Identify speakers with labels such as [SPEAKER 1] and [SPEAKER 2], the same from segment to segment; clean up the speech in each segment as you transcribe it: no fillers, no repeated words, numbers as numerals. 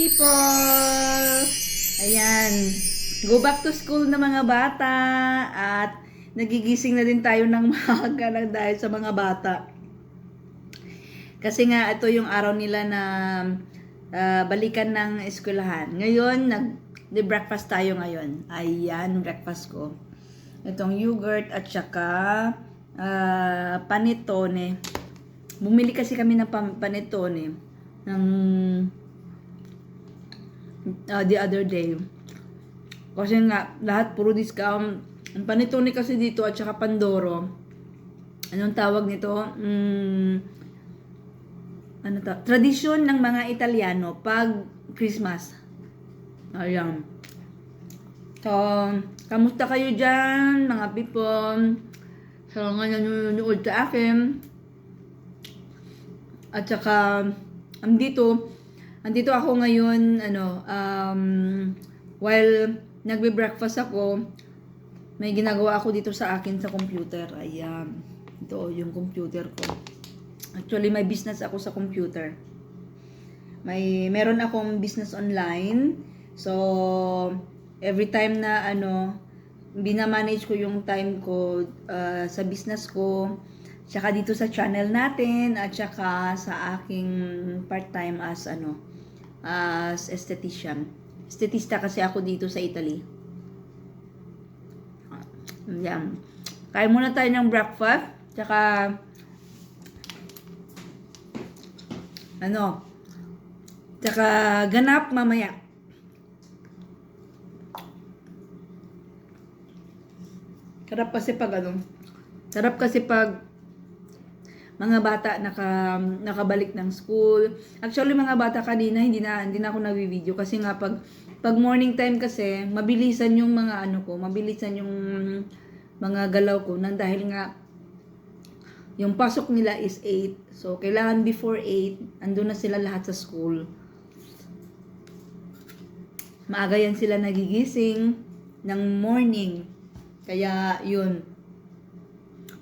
[SPEAKER 1] people! Ayan, go back to school na mga bata at nagigising na din tayo ng maaga lang dahil sa mga bata. Kasi nga ito yung araw nila na balikan ng eskwelahan. Ngayon, nag-breakfast tayo ngayon. Ayan, breakfast ko. Itong yogurt at saka panettone. Bumili kasi kami ng panettone ng the other day. Kasi nga, lahat puro discount. Ang panettone kasi dito at saka Pandoro. Anong tawag nito? Ano to? Tradisyon ng mga Italiano pag Christmas. Ayan. So, kamusta kayo dyan, mga people? So, ngayon nanonood sa akin. At saka, andito ako ngayon, while nagbe-breakfast ako, may ginagawa ako dito sa akin sa computer. Ayan. Ito yung computer ko. Actually, may business ako sa computer. Meron akong business online. So, every time na binamanage ko yung time ko sa business ko, tsaka dito sa channel natin, at tsaka sa aking part-time as esthetician. Estetista kasi ako dito sa Italy. Yan. Kain muna tayo ng breakfast, tsaka tsaka ganap mamaya. Sarap kasi pag mga bata nakabalik ng school. Actually, mga bata kanina hindi na ako nagvi-video kasi nga pag morning time kasi mabilisan yung mga mabilisan yung mga galaw ko nang dahil nga yung pasok nila is 8. So, kailangan before 8, andun na sila lahat sa school. Maaga yan sila nagigising ng morning. Kaya, yun.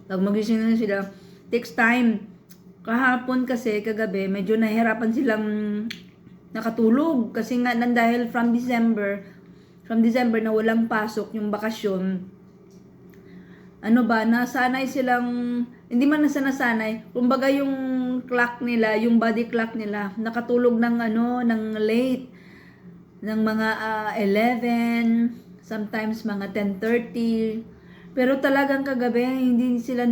[SPEAKER 1] Pag magising na sila, takes time. Kahapon kasi, kagabi, medyo nahihirapan silang nakatulog. Kasi nga, dahil from December na walang pasok, yung bakasyon, nasanay silang, hindi man nasanay, kumbaga yung clock nila, yung body clock nila, nakatulog ng late, ng mga 11, sometimes mga 10:30, pero talagang kagabi, hindi sila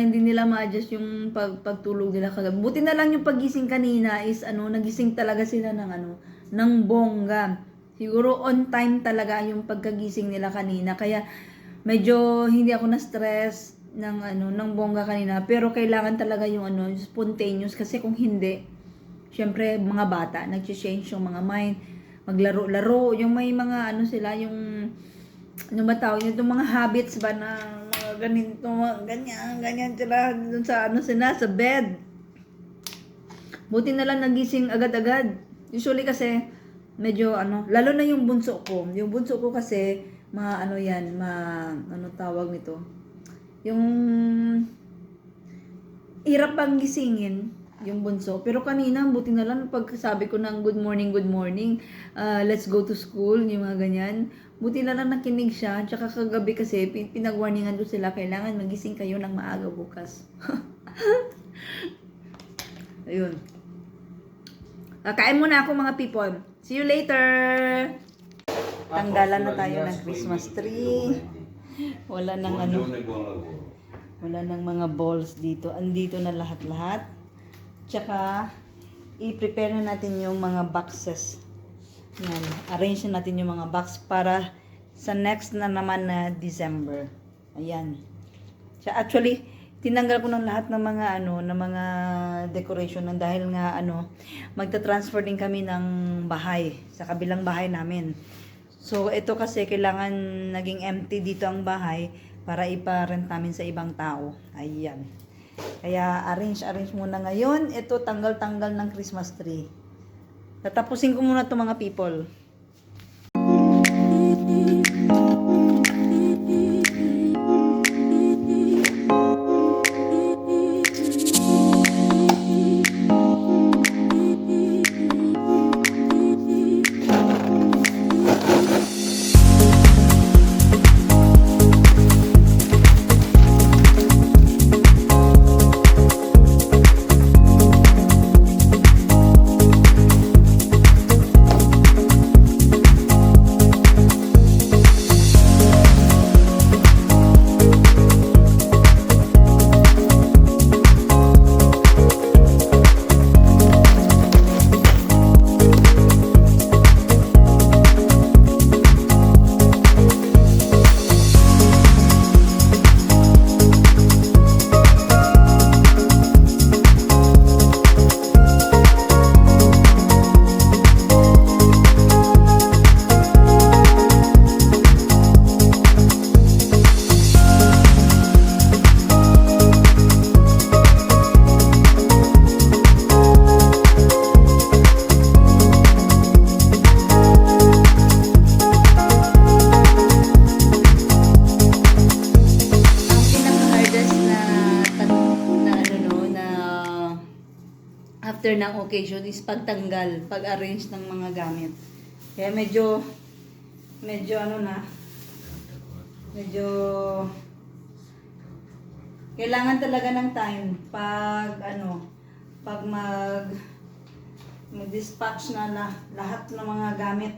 [SPEAKER 1] hindi nila ma-adjust yung pagtulog nila kagabi. Buti na lang yung pagising kanina is nagising talaga sila ng bongga. Siguro on time talaga yung pagkagising nila kanina, kaya medyo hindi ako na-stress ng bongga kanina, pero kailangan talaga yung spontaneous, kasi kung hindi, syempre mga bata nag-change yung mga mind, maglaro-laro, yung may mga sila, yung ba tawag nito, mga habits ba na mga ganito, ganyan sila dun sa bed. Buti na lang nagising agad-agad. Usually kasi medyo lalo na yung bunso ko. Yung bunso ko kasi tawag nito, yung hirap pang gisingin yung bunso. Pero kanina, buti na lang pagsabi ko ng good morning, let's go to school, yung mga ganyan. Buti na lang nakinig siya. Tsaka kagabi kasi, pinag-warningan ko sila, kailangan magising kayo ng maaga bukas. Ayun. Kain muna ako, mga people. See you later! Tanggalan na tayo ng Christmas tree. Wala nang wala nang mga balls dito. Andito na lahat-lahat. Tsaka, i-prepare na natin yung mga boxes. Yan. Arrange na natin yung mga box para sa next na naman na December. Ayan. Tsaka, actually, tinanggal ko ng lahat ng mga ng mga decoration dahil nga magta-transfer din kami ng bahay sa kabilang bahay namin. So, ito kasi kailangan naging empty dito ang bahay para ipa-rent namin sa ibang tao. Ayan. Kaya, arrange muna ngayon. Ito, tanggal-tanggal ng Christmas tree. Tatapusin ko muna ito, mga people. after ng occasion is pagtanggal, pag-arrange ng mga gamit. Kaya medyo ano na, medyo kailangan talaga ng time pag mag-dispatch na lahat ng mga gamit.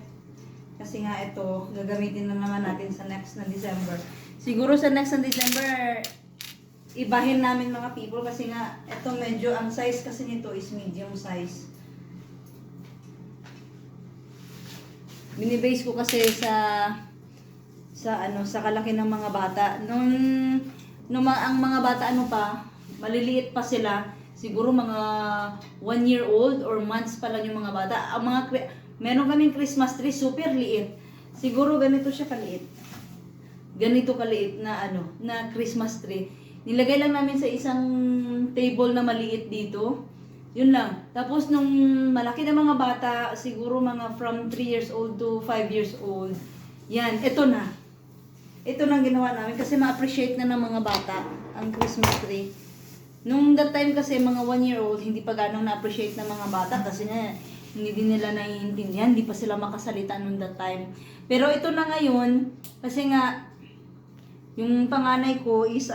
[SPEAKER 1] Kasi nga ito, gagamitin na naman natin sa next na December. Siguro sa next na December, ibahin namin mga people kasi nga ito medyo, ang size kasi nito is medium size. Binibase ko kasi sa kalaki ng mga bata. Ang mga bata maliliit pa sila. Siguro mga 1 year old or months pa lang yung mga bata. Meron kaming Christmas tree, super liit. Siguro ganito siya kaliit. Ganito kaliit na na Christmas tree. Nilagay lang namin sa isang table na maliit dito. Yun lang. Tapos nung malaki na mga bata, siguro mga from 3 years old to 5 years old. Yan, ito na. Ito na ginawa namin kasi ma-appreciate na ng mga bata ang Christmas tree. Nung that time kasi mga 1 year old, hindi pa ganong na-appreciate ng mga bata kasi nga hindi din nila naiintindihan, hindi pa sila makasalita nung that time. Pero ito na ngayon, kasi nga yung panganay ko is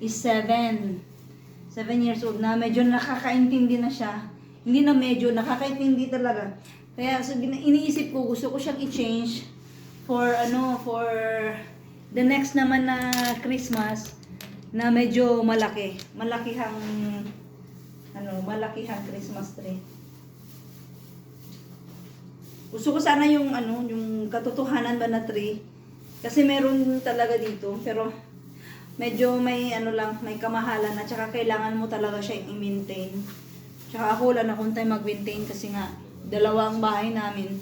[SPEAKER 1] is 7 years old na, medyo nakakaintindi na siya. Hindi na medyo, nakakaintindi talaga. Kaya so, iniisip ko, gusto ko siyang i-change for the next naman na Christmas na medyo malakihang Christmas tree. Gusto ko sana yung katotohanan ba na tree. Kasi meron talaga dito, pero medyo may may kamahalan at saka kailangan mo talaga siya i-maintain. Tsaka ako wala na akong time mag-maintain kasi nga dalawang bahay namin.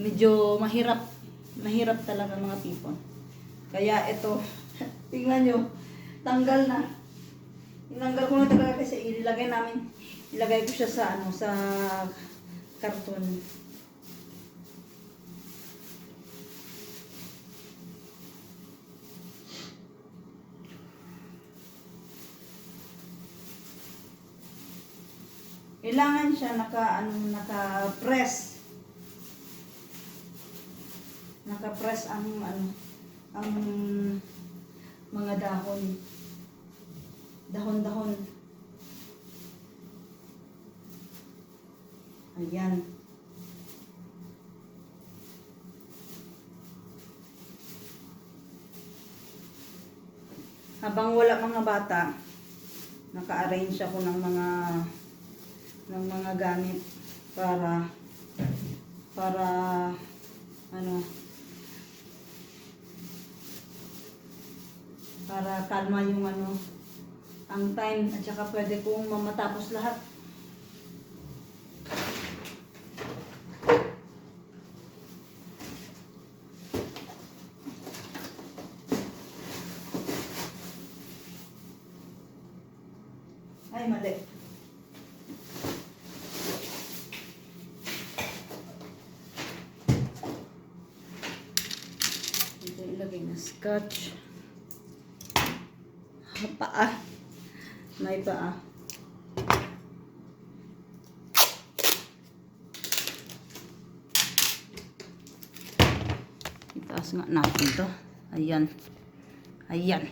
[SPEAKER 1] Medyo mahirap talaga mga people. Kaya ito, tingnan nyo, tanggal na. Tinanggal ko na talaga kasi ilagay ko siya sa karton. Kailangan siya naka-press. Naka-press ang mga dahon. Dahon-dahon. Ayan. Habang wala mga bata, naka-arrange ako ng mga gamit para kalma yung ang time at saka pwede kong matapos lahat. Ay, mali. Dito ilagay na scotch. Paa. May paa. Itaas nga natin to. Ayan. Ayan.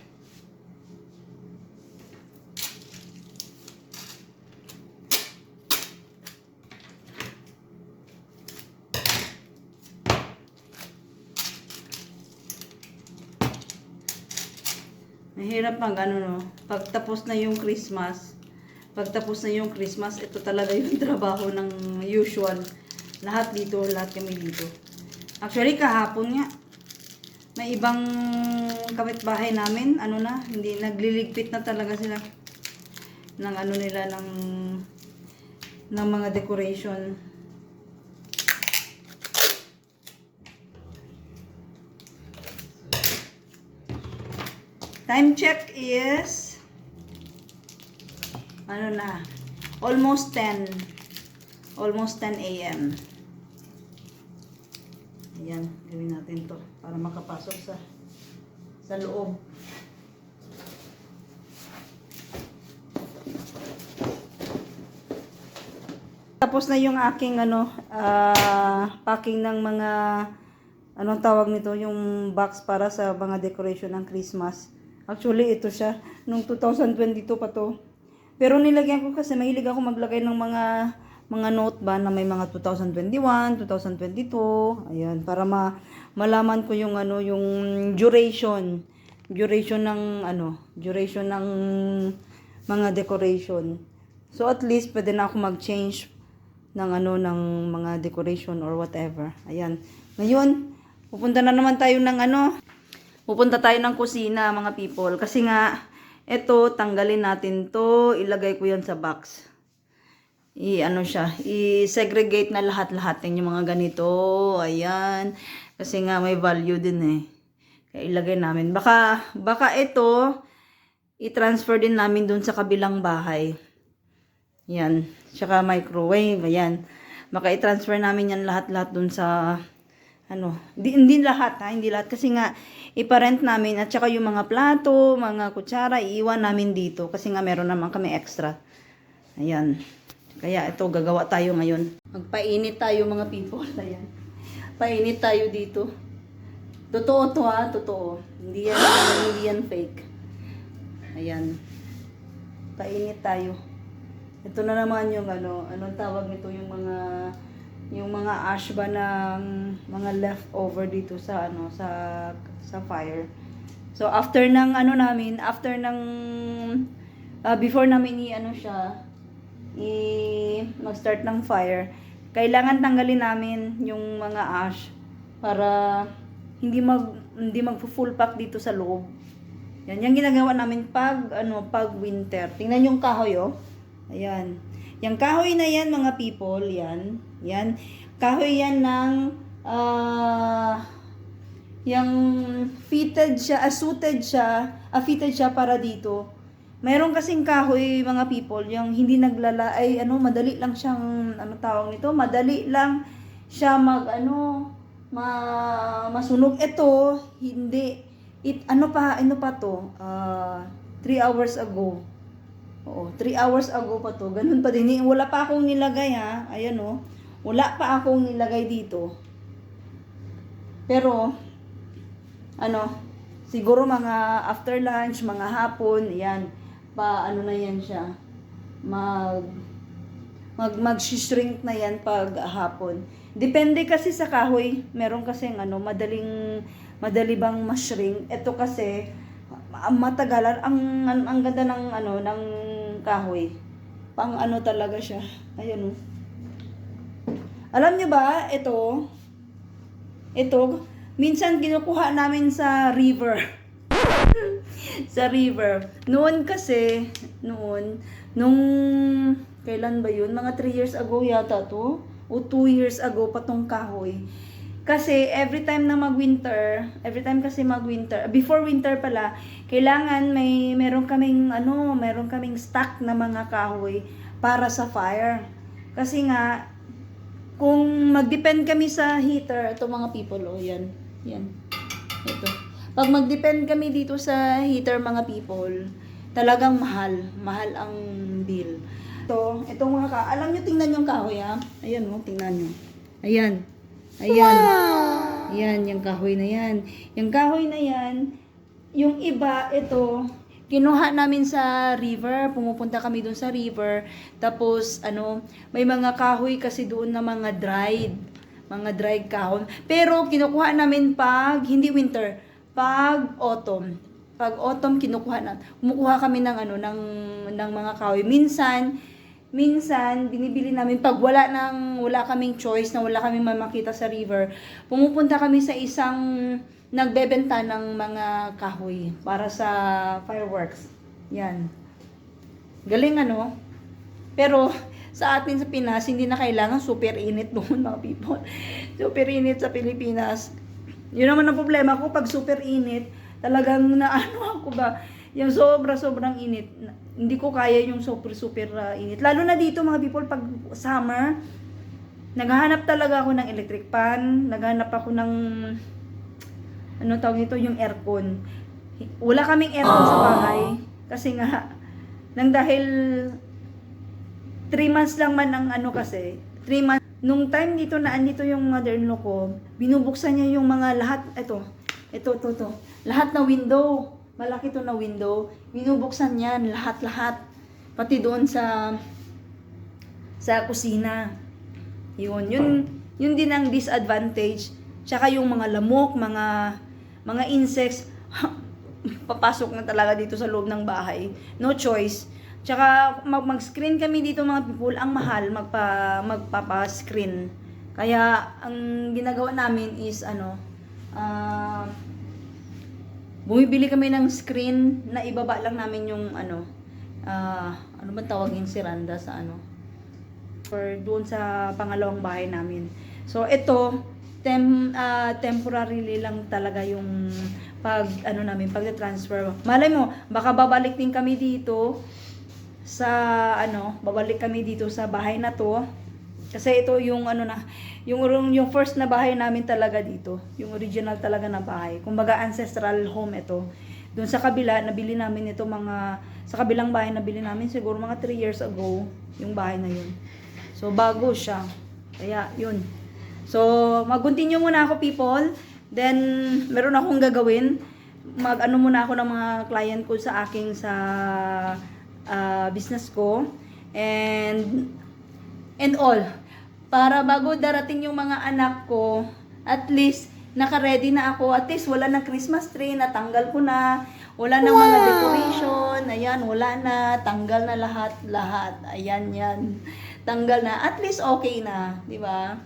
[SPEAKER 1] Mahirap pang pagtapos na yung Christmas, ito talaga yung trabaho ng usual. Lahat kami dito. Actually, kahapon nga, may ibang kapitbahay namin, hindi nagliligpit na talaga sila ng ng mga decoration. Time check is almost 10 a.m. Ayan, gawin natin to para makapasok sa loob. tapos na yung aking packing ng mga anong tawag nito, yung box para sa mga decoration ng Christmas. Actually, ito siya nung 2022 pa to. Pero nilagyan ko kasi mahilig ako maglagay ng mga note ba na may mga 2021, 2022, ayan, para malaman ko yung yung duration ng mga decoration. So at least pwede na ako mag-change ng ng mga decoration or whatever. Ayan. Ngayon, pupunta tayo ng kusina, mga people, kasi nga ito, tanggalin natin to, ilagay ko yan sa box. I-segregate na lahat-lahat yung mga ganito. Ayan. Kasi nga may value din eh. Kaya ilagay namin. Baka ito, i-transfer din namin dun sa kabilang bahay. Yan. Tsaka microwave. Ayan. Baka i-transfer namin yan lahat-lahat dun sa, hindi lahat ha. Hindi lahat. Kasi nga, iparent namin. At tsaka yung mga plato, mga kutsara, iiwan namin dito. Kasi nga meron naman kami extra. Ayan. Kaya ito, gagawa tayo ngayon. Magpainit tayo, mga people. Ayan. Painit tayo dito. Totoo to ha, totoo. Hindi yan fake. Ayan. Painit tayo. Ito na naman yung anong tawag nito, yung mga ash ba ng mga leftover dito sa sa fire. So after ng before namin mag-start ng fire, kailangan tanggalin namin yung mga ash para hindi mag-full pack dito sa loob. Yan, yung ginagawa namin pag winter. Tingnan yung kahoy, oh. Ayan. Yung kahoy na yan, mga people, yan. Yan. Kahoy yan ng yung fitted siya para dito. Meron kasing kahoy, mga people, yung hindi madali lang siyang tawag nito, madali lang siya masunog. Ito, hindi. Ano pa to? 3 hours ago. Oo, 3 hours ago pa to. Ganun pa din. Wala pa akong nilagay ha. Ayan oh. Wala pa akong nilagay dito. Pero, siguro mga after lunch, mga hapon, yan. Na yan siya. Mag-shrink na yan pag hapon. Depende kasi sa kahoy. Meron kasi madali bang ma-shrink. Ito kasi matagalan ang ganda ng kahoy. Pang talaga siya. Ayun oh. Alam niyo ba, ito minsan kinukuha namin sa river. Sa river. Noon nung kailan ba yun? Mga 3 years ago yata to. O 2 years ago pa tong kahoy. Kasi every time before winter pala, kailangan meron kaming stock na mga kahoy para sa fire. Kasi nga, kung mag-depend kami sa heater, ito mga people, oh, yan. Ito. Pag mag-depend kami dito sa heater, mga people, talagang mahal ang bill. Ito alam nyo, tingnan yung kahoy ha. Ayan oh, tingnan nyo. Ayan. Wow! Ayan, yung kahoy na yan. Yung kahoy na yan, yung iba, ito, kinuha namin sa river. Pumupunta kami doon sa river. Tapos, may mga kahoy kasi doon na mga dried kahon. Pero, kinukuha namin pag, hindi winter, pag autumn. Pag autumn, kumukuha kami ng mga kahoy. Minsan, binibili namin pag wala kaming choice, na wala kaming makita sa river, pumupunta kami sa isang nagbebenta ng mga kahoy para sa fireworks. Yan. Galing Pero, sa atin sa Pinas, hindi na kailangan super init doon, mga people. Super init sa Pilipinas. Yun naman ang problema ko, pag super init, talagang ako ba, yung sobrang init. Hindi ko kaya yung super init. Lalo na dito, mga people, pag summer, naghahanap talaga ako ng electric fan, naghahanap ako ng tawag nito, yung aircon. Wala kaming aircon sa bahay kasi nga dahil 3 months lang man ang ano kasi, 3 months. Nung time dito na andito yung mother-in-law ko, binubuksan niya yung mga lahat, ito. Lahat na window. Malaki to na window. Binubuksan yan, lahat-lahat. Pati doon sa kusina. Yun din ang disadvantage. Tsaka yung mga lamok, mga insects, papasok na talaga dito sa loob ng bahay. No choice. Tsaka mag-screen kami dito mga people, ang mahal magpapa-screen. Kaya ang ginagawa namin is bumibili kami ng screen na ibaba lang namin yung ano ba tawagin siranda sa for doon sa pangalawang bahay namin. So ito temporarily lang talaga yung pag-transfer. Malay mo, baka babalik din kami dito babalik kami dito sa bahay na to. Kasi ito yung yung first na bahay namin talaga dito. Yung original talaga na bahay. Kumbaga ancestral home ito. Doon sa kabila, nabili namin ito sa kabilang bahay nabili namin siguro mga 3 years ago yung bahay na yun. So bago siya. Kaya yun. So mag-continue muna ako people. Then meron akong gagawin. Muna ako ng mga client ko sa aking business ko and all para bago darating yung mga anak ko, at least naka-ready na ako, at least wala na Christmas tree, natanggal ko na, wala na mga decoration, ayan, wala na, tanggal na lahat, ayan yan, tanggal na, at least okay na, di ba?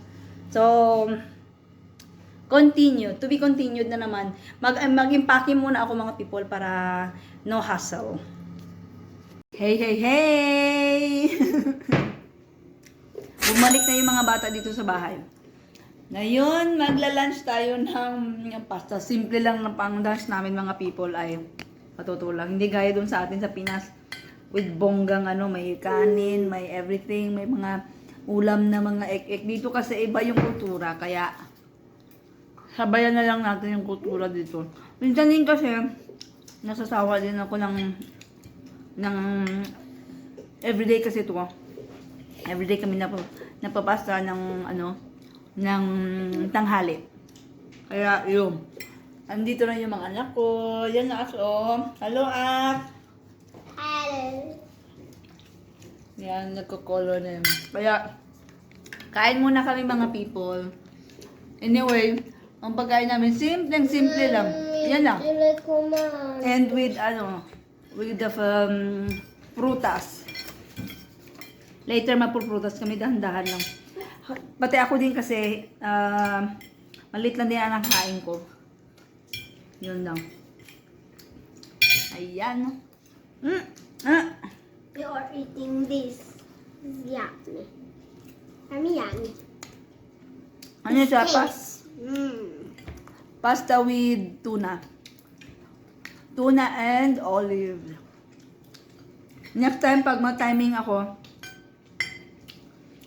[SPEAKER 1] So to be continued na naman. Mag-impake muna ako mga people para no hassle. Hey! Bumalik na yung mga bata dito sa bahay. Ngayon, magla-lunch tayo ng pasta. Simple lang na pang-lunch namin mga people ay patutulang. Hindi gaya dun sa atin sa Pinas. With bonggang may kanin, may everything, may mga ulam na mga ek-ek. Dito kasi iba yung kultura, kaya sabayan na lang natin yung kultura dito. Minsan din kasi, nasasawa din ako ng everyday kasi ito. Everyday kami napapasta ng tanghali. Kaya yun. Andito na yung mga anak ko. Yan na ako. Hello, Ak.
[SPEAKER 2] Hello.
[SPEAKER 1] Yan, nagko-color na yun. Kaya, kain muna kami mga people. Anyway, ang pagkain namin, simple lang. Yan lang. And with the prutas. Later mapuprutas kami, dahan-dahan lang. Pati ako din kasi, maliit lang din ang kain ko. Yun lang. Ayan.
[SPEAKER 2] We are eating this. It's yummy. Yummy.
[SPEAKER 1] Ano siya?
[SPEAKER 2] Mm.
[SPEAKER 1] Pasta with tuna. Tuna and olive. Next time, pag mag-timing ako,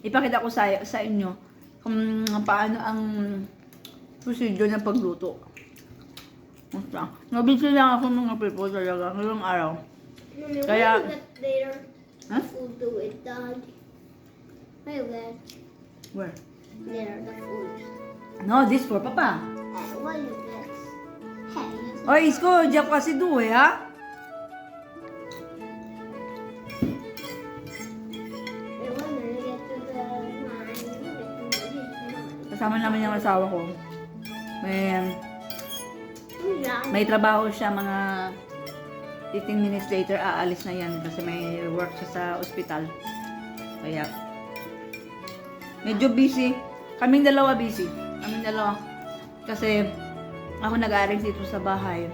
[SPEAKER 1] ipakita ko sa inyo kung paano ang procedure ng pagluto. Nabisi lang ako mga people talaga ngayong araw. Kaya, huh?
[SPEAKER 2] Food to it, Dad.
[SPEAKER 1] Where?
[SPEAKER 2] There, the food.
[SPEAKER 1] No, this for Papa.
[SPEAKER 2] What you get? Hey.
[SPEAKER 1] Oy, isko, diyan ko kasi duwe, ha? Kasama naman yung asawa ko. May trabaho siya, mga 15 minutes later aalis na yan kasi may work siya sa ospital. Kaya medyo busy. Kaming dalawa busy. Kasi ako nag-arrange dito sa bahay.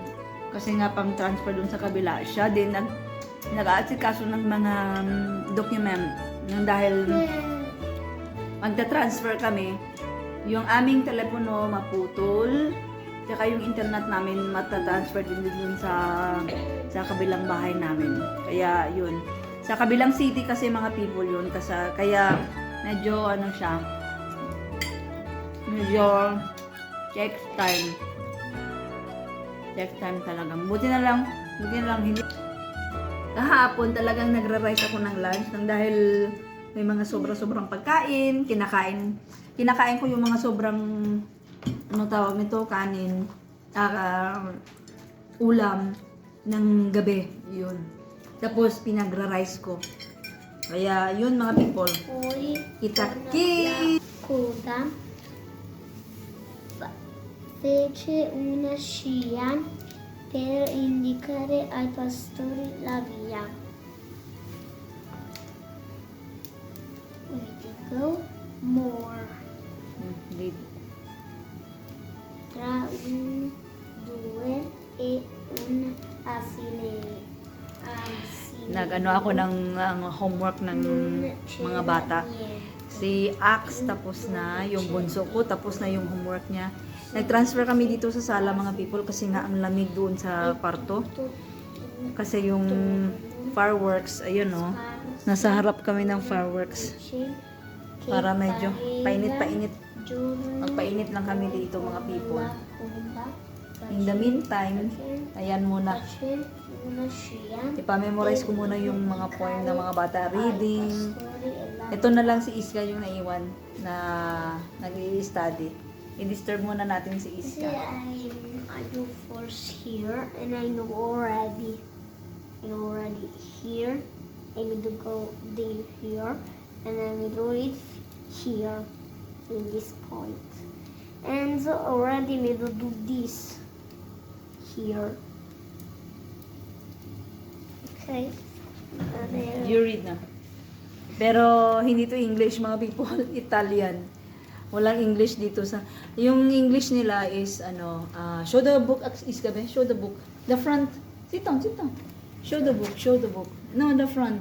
[SPEAKER 1] Kasi nga pang transfer dun sa kabila. Siya din nag-aasikaso ng mga document. Dahil magta-transfer kami, yung aming telepono maputol. Tsaka yung internet namin matatransfer din dun sa kabilang bahay namin. Kaya yun. Sa kabilang city kasi mga people yun. Kaya medyo siya. Medyo check time. Check time talaga. Buti na lang hindi. Kahapon talagang nagra-rice ako ng lunch. Dahil may mga sobrang pagkain, kinakain ko yung mga sobrang, ano tawag nito, kanin, ulam ng gabi, yun. Tapos, pinagra-rice ko. Kaya, yun mga people.
[SPEAKER 2] Hoy
[SPEAKER 1] Kita-kit!
[SPEAKER 2] coda fece una scia per indicare ai pastori la via. We can go more. Tra un, due e un asile.
[SPEAKER 1] Nag-ano ako ng homework ng mga bata. Si Ax tapos na, yung bunso ko tapos na yung homework niya. Nag-transfer kami dito sa sala mga people kasi nga ang lamig doon sa kwarto. Kasi yung fireworks, ayun o, nasa harap kami ng fireworks. Para medyo painit-painit. Magpainit lang kami dito mga people. In the meantime, ayan muna. Ipamemorize ko muna yung mga poem ng mga bata. Reading. Ito na lang si Iska yung naiwan na nag-i-study. I-disturb muna natin si Iska.
[SPEAKER 2] I do force here and I know already. Here. I will go here and I will do it here in this point. And already we will do this here. Okay.
[SPEAKER 1] You read na. Pero hindi to English mga people, Italian. Walang English dito sa yung English nila is show the book Iska be, show the book. The front. Sit down. Show the book. No, the front.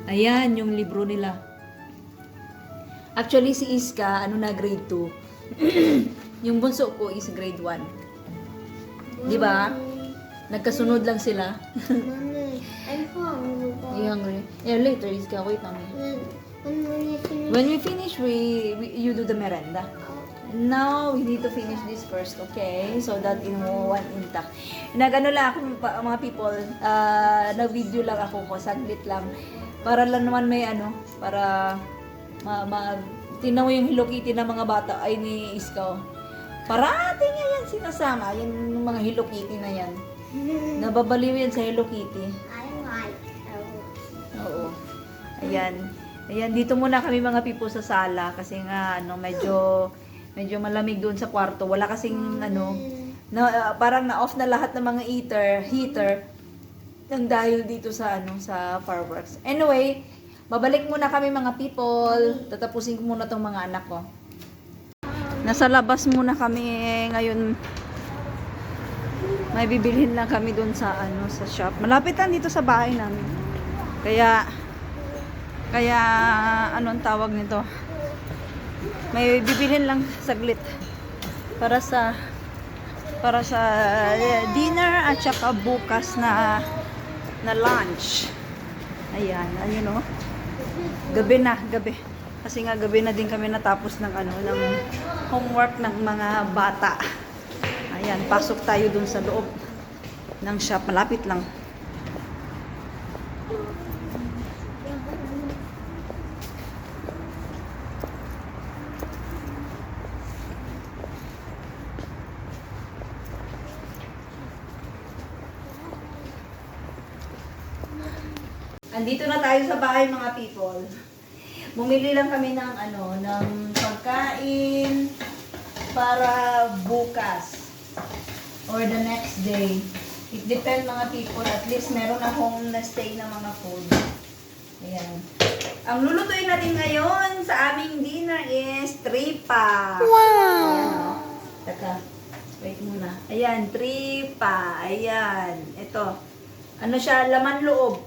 [SPEAKER 1] Ayan yung libro nila. Actually si Iska grade 2. Yung bunso ko is grade 1. Di ba? Nagkasunod lang sila.
[SPEAKER 2] Mommy, I'm hungry.
[SPEAKER 1] You hungry? Yeah, later, Iska. Wait, mommy.
[SPEAKER 2] When we finish,
[SPEAKER 1] When we finish, you do the merenda. Now, we need to finish this first, okay? So that in one intact. Nagano lang ako, mga people, nag-video lang ako saglit lang. Para lang naman may para tinaw yung Hello Kitty ng mga bata ay ni Iska. Parati niya yan sinasama, yung mga Hello Kitty na yan. Nababaliw yan sa Hello Kitty.
[SPEAKER 2] I like
[SPEAKER 1] Oo. Ayan, dito muna kami mga people sa sala kasi nga medyo malamig doon sa kwarto. Wala kasing parang na-off na lahat ng mga heater nang dahil dito sa sa fireworks. Anyway, babalik muna kami mga people. Tatapusin ko muna tong mga anak ko. Nasa labas muna kami ngayon. May bibilhin lang kami doon sa sa shop. Malapit lang dito sa bahay namin. Kaya anong tawag nito? May bibilhin lang saglit para sa dinner at saka bukas na lunch. Ayan, ayun o. Gabi. Kasi nga gabi na din kami natapos ng ng homework ng mga bata. Ayan, pasok tayo dun sa loob ng shop. Malapit lang. Andito na tayo sa bahay mga people. Bumili lang kami ng ng pagkain para bukas or the next day. It depends mga people. At least meron akong na-stay na mga food. Ayan. Ang lulutuin natin ngayon sa aming dinner is tripa. Wow! Ayan, Taka, wait muna. Ayan, tripa. Ayan. Ito. Ano siya? Laman loob.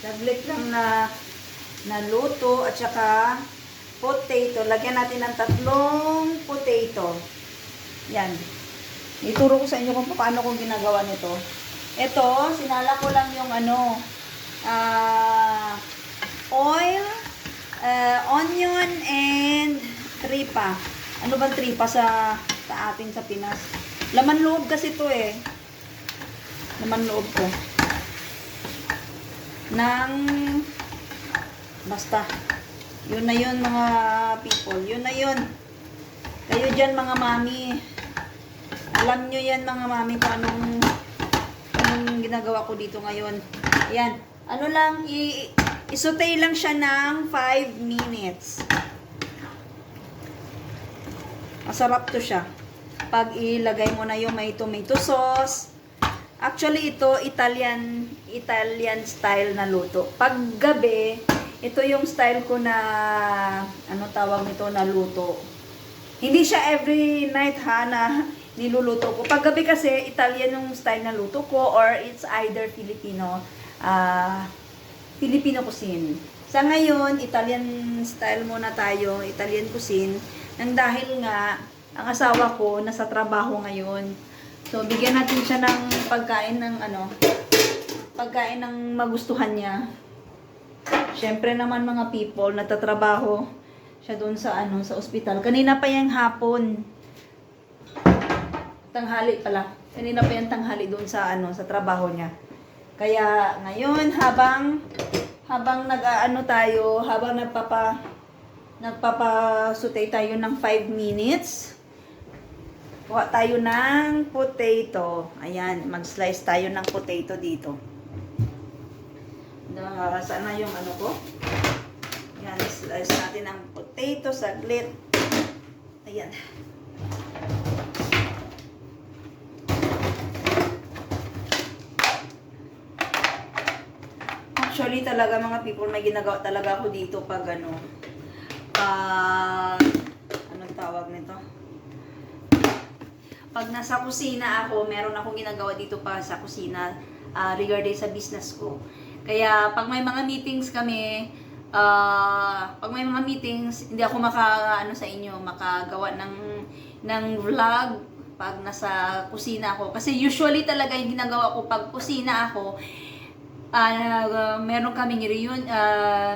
[SPEAKER 1] Saglit lang na luto at saka potato. Lagyan natin ng 3 potato. Yan. Ituro ko sa inyo kung paano kong ginagawa nito. Ito, sinala ko lang yung oil onion and tripa. Ano bang tripa sa atin sa Pinas? Laman loob kasi to eh. Laman loob to. Basta. Yun na yun mga people. Yun na yun. Kayo dyan mga mami. Alam nyo yan mga mami kung anong ginagawa ko dito ngayon. Ayan. Ano lang, isutay lang siya ng 5 minutes. Masarap to siya. Pag ilagay mo na yung may tomato sauce. Actually, ito Italian style na luto. Pag gabi, ito yung style ko na, ano tawag nito, na luto. Hindi siya every night ha, na niluluto ko. Pag gabi kasi, Italian yung style na luto ko, or it's either Filipino cuisine. Sa ngayon, Italian style muna tayo, Italian cuisine, nang dahil nga, ang asawa ko nasa trabaho ngayon. So, bigyan natin siya ng pagkain ng magustuhan niya. Siyempre naman mga people, natatrabaho siya doon sa sa ospital. Kanina pa yung hapon. Tanghali pala. Kanina pa yung tanghali doon sa sa trabaho niya. Kaya ngayon habang habang nagpapasutay tayo ng 5 minutes. Kuha tayo ng potato. Ayan, mag-slice tayo ng potato dito. Saan na yung ko? Ayan, slice natin ng potato saglit. Ayan. Actually talaga mga people, may ginagawa talaga ako dito pag anong tawag nito? Pag nasa kusina ako, meron akong ginagawa dito pa sa kusina regarding sa business ko. Kaya pag may mga meetings kami, hindi ako makagawa ng vlog pag nasa kusina ako. Kasi usually talaga yung ginagawa ko pag kusina ako, meron kaming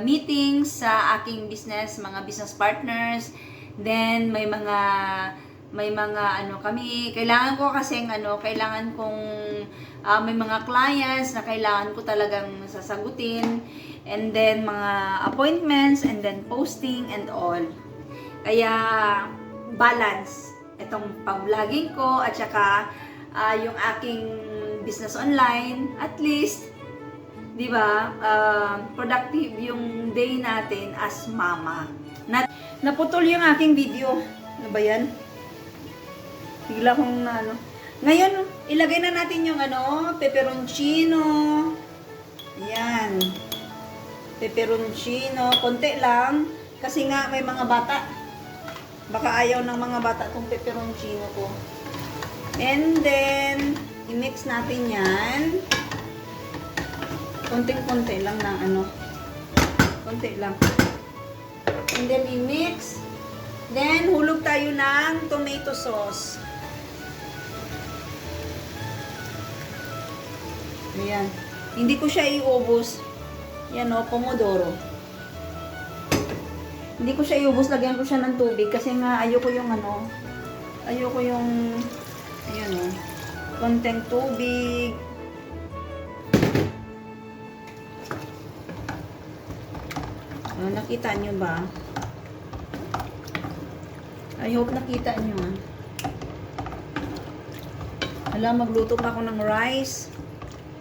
[SPEAKER 1] meetings sa aking business, mga business partners. Then may mga kami, kailangan kong may mga clients na kailangan ko talagang sasagutin, and then mga appointments, and then posting and all. Kaya balance itong pag-vlogging ko at saka yung aking business online, at least 'di ba, productive yung day natin as mama. Naputol yung aking video. Ano ba yan? Bigla kong Ngayon, ilagay na natin yung pepperoncino. Yan. Pepperoncino. Konti lang. Kasi nga may mga bata. Baka ayaw ng mga bata tong pepperoncino ko. And then, i-mix natin yan. Konting-konti lang ng konti lang. And then i-mix. Then hulog tayo ng tomato sauce. Ayan. Hindi ko siya iubos. Yan pomodoro. Hindi ko siya iubos, lagyan ko siya ng tubig kasi nga ayoko yung ayan konting tubig. Nakita nyo ba? I hope nakita nyo. Magluto pa ako ng rice.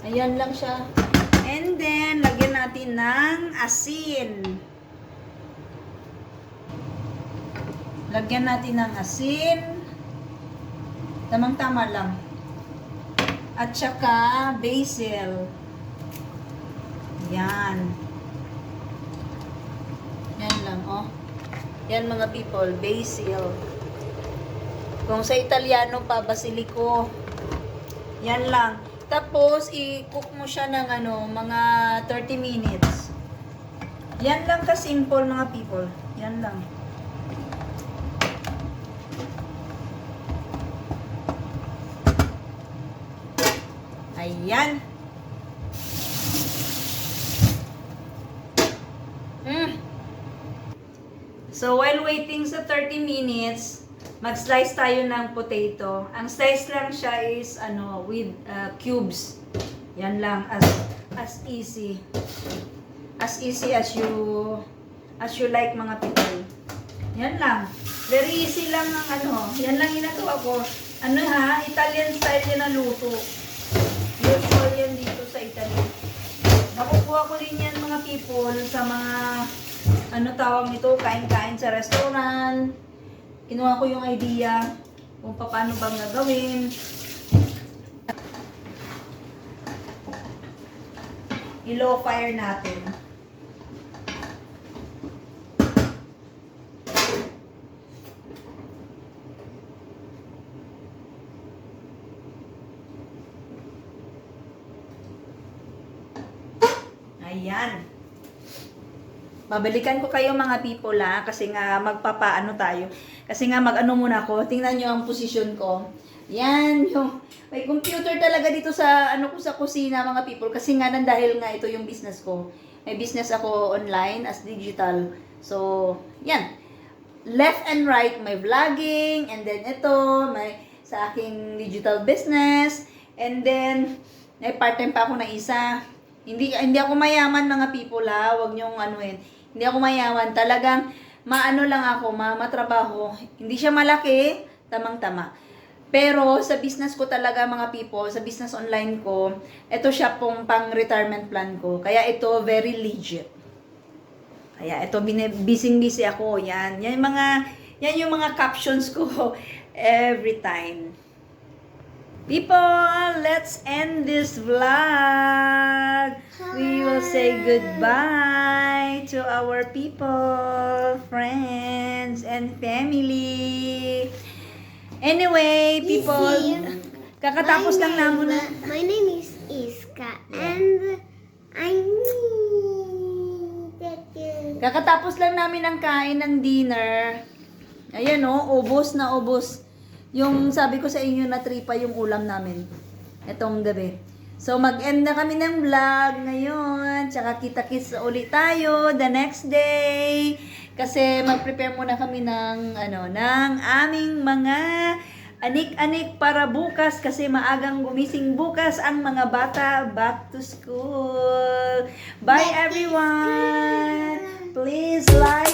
[SPEAKER 1] Ayan lang siya. And then, lagyan natin ng asin. Lagyan natin ng asin. Tamang-tama lang. At saka, basil. Yan. Yan lang, Yan mga people, basil. Kung sa Italiano pa, basilico. Yan lang. Tapos, i-cook mo siya ng mga 30 minutes. Yan lang ka-simple mga people. Yan lang. Ayan. So, while waiting sa 30 minutes, mag-slice tayo ng potato. Ang slice lang siya is, with cubes. Yan lang, as easy. As easy as you like, mga people. Yan lang. Very easy lang ang yan lang ginagawa ko. Italian style yan na luto. Usual yan dito sa Italy. Nakukuha ko din yan, mga people, sa mga tawag nito, kain-kain sa restaurant. Kinuha ko yung idea kung paano bang gagawin. I-low fire natin. Ayan. Babalikan ko kayo, mga people, kasi nga magpapaano tayo. Kasi nga muna ako. Tingnan nyo ang posisyon ko. Yan, may computer talaga dito sa ko sa kusina, mga people, kasi nga dahil nga ito yung business ko. May business ako online as digital. So, yan. Left and right, may vlogging, and then ito, may sa aking digital business, and then may part-time pa ako na isa. Hindi ako mayaman, mga people, Huwag niyong Hindi ako mayaman. Talagang lang ako, matrabaho. Hindi siya malaki, tamang-tama. Pero sa business ko talaga, mga people, sa business online ko, ito siya pong pang-retirement plan ko. Kaya ito very legit. Kaya ito busy ako. Yan yung mga captions ko every time. People, let's end this vlog. We will say goodbye to our people, friends, and family. Anyway, people, kakatapos lang namin na.
[SPEAKER 2] My name is Iska, and I'm
[SPEAKER 1] Kakatapos lang namin ang kain ng dinner. Ayan, ubos na ubos. Yung sabi ko sa inyo na tripa yung ulam namin itong gabi. So, mag-end na kami ng vlog ngayon. Tsaka kita-kits ulit tayo the next day. Kasi mag-prepare muna kami ng aming mga anik-anik para bukas. Kasi maagang gumising bukas ang mga bata back to school. Bye, everyone! Please like,